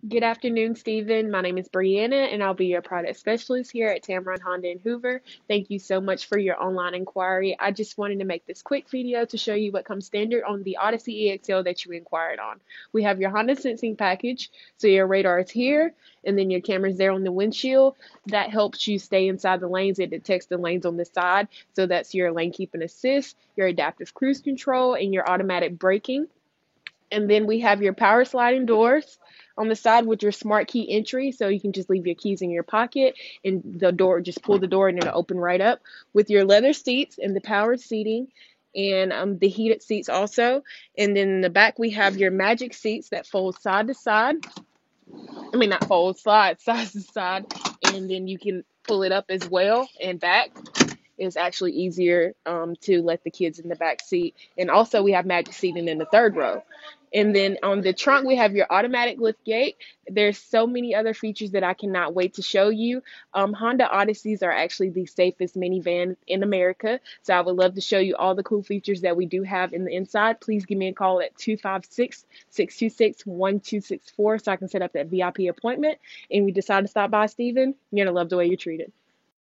Good afternoon, Stephen. My name is Brianna, and I'll be your product specialist here at Tamron Honda in Hoover. Thank you so much for your online inquiry. I just wanted to make this quick video to show you what comes standard on the Odyssey EXL that you inquired on. We have your Honda sensing package, so your radar is here, and then your camera's there on the windshield. That helps you stay inside the lanes. It detects the lanes on the side, so that's your lane keeping assist, your adaptive cruise control, and your automatic braking. And then we have your power sliding doors on the side with your smart key entry, so you can just leave your keys in your pocket and the door, just pull the door and it'll open right up, with your leather seats and the power seating and the heated seats also. And then in the back we have your magic seats that fold side to side. I mean, not fold, side to side, and then you can pull it up as well and back. It's actually easier to let the kids in the back seat. And also we have magic seating in the third row. And then on the trunk, we have your automatic lift gate. There's so many other features that I cannot wait to show you. Honda Odysseys are actually the safest minivan in America. So I would love to show you all the cool features that we do have in the inside. Please give me a call at 256-626-1264 so I can set up that VIP appointment. And we decide to stop by, Stephen, you're going to love the way you're treated.